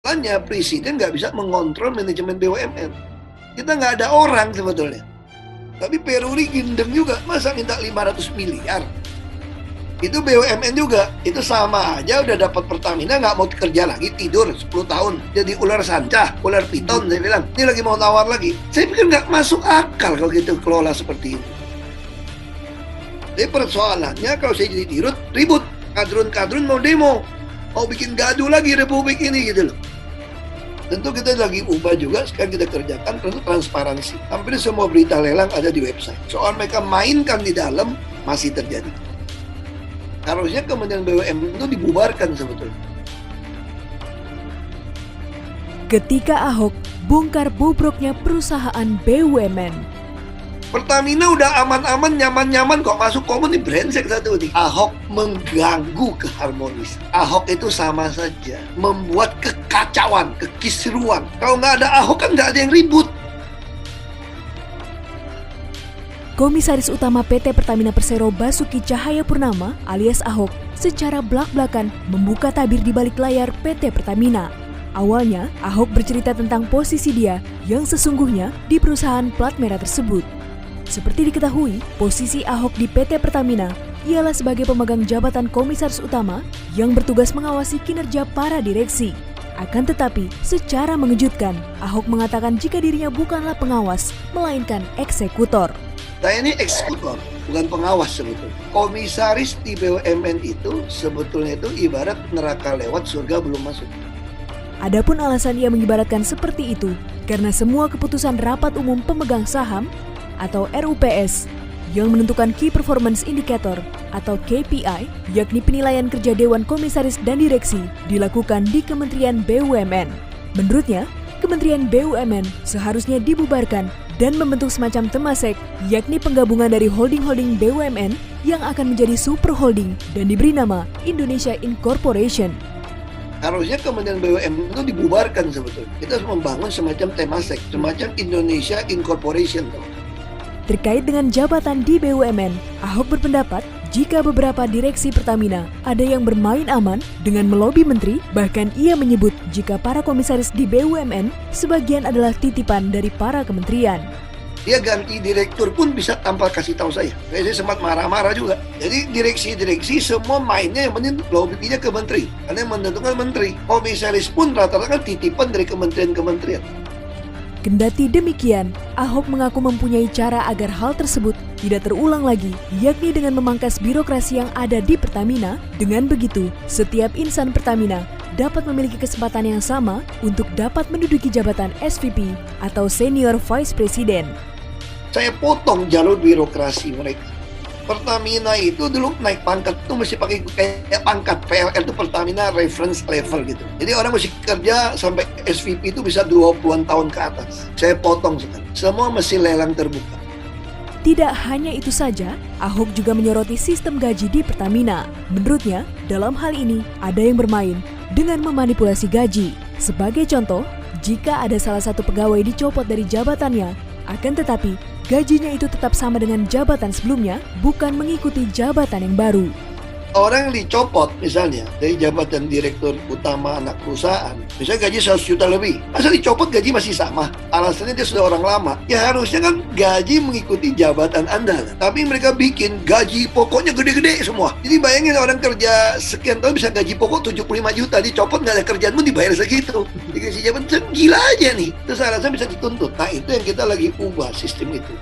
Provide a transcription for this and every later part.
Makanya presiden nggak bisa mengontrol manajemen BUMN. Kita nggak ada orang sebetulnya. Tapi Peruri gendeng juga, masa minta 500 miliar? Itu BUMN juga, itu sama aja udah dapat Pertamina nggak mau kerja lagi, tidur 10 tahun. Jadi ular sanca, ular piton, saya bilang. Ini lagi mau tawar lagi. Saya pikir nggak masuk akal kalau gitu kelola seperti itu. Jadi persoalannya kalau saya jadi dirut, ribut. Kadrun-kadrun mau demo. Mau bikin gaduh lagi Republik ini gitu loh. Tentu kita lagi ubah juga, sekarang kita kerjakan tentu transparansi. Hampir semua berita lelang ada di website. Soal mereka mainkan di dalam masih terjadi. Harusnya Kementerian BUMN itu dibubarkan sebetulnya. Ketika Ahok bongkar bobroknya perusahaan BUMN. Pertamina udah aman-aman, nyaman-nyaman kok masuk komun, ini brengsek satu nih. Ahok mengganggu keharmonisan. Ahok itu sama saja membuat kekacauan, kekisruan. Kalau nggak ada Ahok kan nggak ada yang ribut. Komisaris Utama PT Pertamina Persero Basuki Cahayapurnama alias Ahok secara blak-blakan membuka tabir di balik layar PT Pertamina. Awalnya, Ahok bercerita tentang posisi dia yang sesungguhnya di perusahaan plat merah tersebut. Seperti diketahui, posisi Ahok di PT Pertamina ialah sebagai pemegang jabatan komisaris utama yang bertugas mengawasi kinerja para direksi. Akan tetapi, secara mengejutkan, Ahok mengatakan jika dirinya bukanlah pengawas, melainkan eksekutor. Saya ini eksekutor, bukan pengawas sebetulnya. Komisaris di BUMN itu sebetulnya itu ibarat neraka lewat, surga belum masuk. Adapun alasan ia mengibaratkan seperti itu, karena semua keputusan rapat umum pemegang saham atau RUPS yang menentukan Key Performance Indicator atau KPI, yakni penilaian kerja Dewan Komisaris dan Direksi, dilakukan di Kementerian BUMN. Menurutnya, Kementerian BUMN seharusnya dibubarkan dan membentuk semacam Temasek, yakni penggabungan dari holding-holding BUMN yang akan menjadi super holding dan diberi nama Indonesia Incorporation. Harusnya Kementerian BUMN itu dibubarkan sebetulnya. Kita harus membangun semacam Temasek, semacam Indonesia Incorporation. Terkait dengan jabatan di BUMN, Ahok berpendapat jika beberapa direksi Pertamina ada yang bermain aman dengan melobi menteri, bahkan ia menyebut jika para komisaris di BUMN sebagian adalah titipan dari para kementerian. Dia ganti direktur pun bisa tanpa kasih tahu saya. Saya sempat marah-marah juga. Jadi direksi-direksi semua mainnya yang penting lobbynya ke menteri. Karena yang menentukan menteri. Komisaris pun rata-rata kan titipan dari kementerian-kementerian. Kendati demikian, Ahok mengaku mempunyai cara agar hal tersebut tidak terulang lagi, yakni dengan memangkas birokrasi yang ada di Pertamina. Dengan begitu, setiap insan Pertamina dapat memiliki kesempatan yang sama untuk dapat menduduki jabatan SVP atau Senior Vice President. Saya potong jalur birokrasi mereka. Pertamina itu dulu naik pangkat itu mesti pakai kayak pangkat PLN itu Pertamina reference level gitu. Jadi orang mesti kerja sampai SVP itu bisa 20-an tahun ke atas. Saya potong sekarang. Semua mesti lelang terbuka. Tidak hanya itu saja, Ahok juga menyoroti sistem gaji di Pertamina. Menurutnya, dalam hal ini ada yang bermain dengan memanipulasi gaji. Sebagai contoh, jika ada salah satu pegawai dicopot dari jabatannya, akan tetapi gajinya itu tetap sama dengan jabatan sebelumnya, bukan mengikuti jabatan yang baru. Orang yang dicopot misalnya dari jabatan direktur utama anak perusahaan, misalnya gaji 100 juta lebih, masa dicopot gaji masih sama? Alasannya dia sudah orang lama. Ya harusnya kan gaji mengikuti jabatan Anda. Tapi mereka bikin gaji pokoknya gede-gede semua. Jadi bayangin orang kerja sekian tahun bisa gaji pokok 75 juta, dicopot nggak ada kerjaan pun dibayar segitu. Dikasih jabatan gila aja nih. Terus alasan bisa dituntut. Nah itu yang kita lagi ubah sistem itu.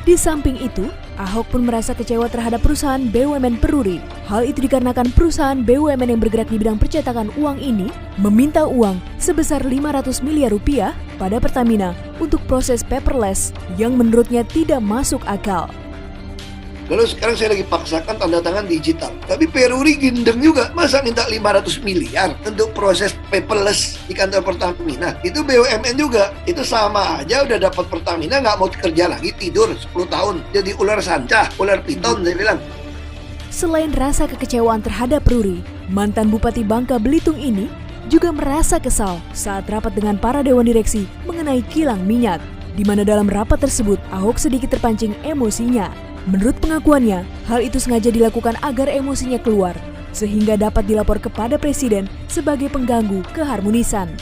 Di samping itu, Ahok pun merasa kecewa terhadap perusahaan BUMN Peruri. Hal itu dikarenakan perusahaan BUMN yang bergerak di bidang percetakan uang ini meminta uang sebesar 500 miliar rupiah pada Pertamina untuk proses paperless yang menurutnya tidak masuk akal. Lalu sekarang saya lagi paksakan tanda tangan digital. Tapi Peruri gendeng juga, masa minta 500 miliar untuk proses paperless di kantor Pertamina. Itu BUMN juga, itu sama aja udah dapat Pertamina nggak mau kerja lagi, tidur 10 tahun. Jadi ular sanca, ular piton saya bilang. Selain rasa kekecewaan terhadap Peruri, mantan Bupati Bangka Belitung ini juga merasa kesal saat rapat dengan para dewan direksi mengenai kilang minyak, di mana dalam rapat tersebut Ahok sedikit terpancing emosinya. Menurut pengakuannya, hal itu sengaja dilakukan agar emosinya keluar sehingga dapat dilapor kepada Presiden sebagai pengganggu keharmonisan.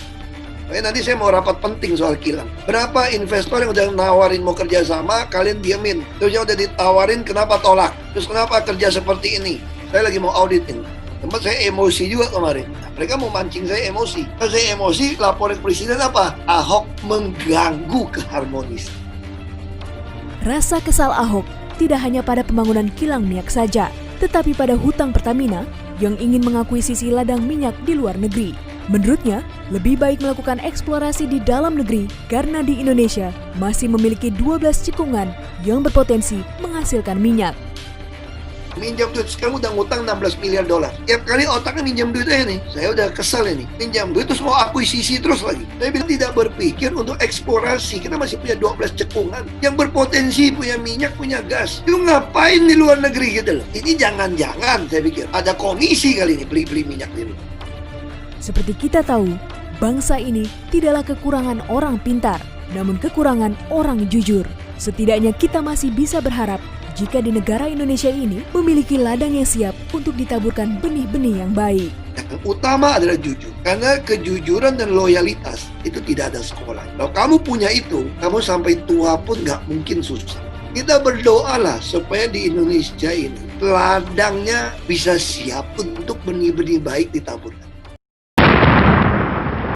Nanti saya mau rapat penting soal kilang. Berapa investor yang udah nawarin mau kerja sama, kalian diemin. Terus yang udah ditawarin, kenapa tolak? Terus kenapa kerja seperti ini? Saya lagi mau audit ini. Tempat saya emosi juga kemarin. Nah, mereka mau mancing saya emosi. Kalau saya emosi, laporin Presiden apa? Ahok mengganggu keharmonisan. Rasa kesal Ahok tidak hanya pada pembangunan kilang minyak saja, tetapi pada hutang Pertamina yang ingin mengakuisisi ladang minyak di luar negeri. Menurutnya, lebih baik melakukan eksplorasi di dalam negeri karena di Indonesia masih memiliki 12 cekungan yang berpotensi menghasilkan minyak. Minjam duit, sekarang udah ngutang 16 miliar dolar. Tiap kali otaknya minjam duit aja nih. Saya udah kesel ini. Minjam duit terus mau akuisisi terus lagi. Saya bilang tidak berpikir untuk eksplorasi. Kita masih punya 12 cekungan yang berpotensi punya minyak, punya gas. Itu ngapain di luar negeri gitu loh. Ini jangan-jangan saya pikir ada komisi kali ini beli-beli minyak ini. Seperti kita tahu, bangsa ini tidaklah kekurangan orang pintar, namun kekurangan orang jujur. Setidaknya kita masih bisa berharap jika di negara Indonesia ini memiliki ladang yang siap untuk ditaburkan benih-benih yang baik. Yang utama adalah jujur. Karena kejujuran dan loyalitas itu tidak ada sekolah. Kalau kamu punya itu, kamu sampai tua pun nggak mungkin susah. Kita berdoalah supaya di Indonesia ini ladangnya bisa siap untuk benih-benih baik ditaburkan.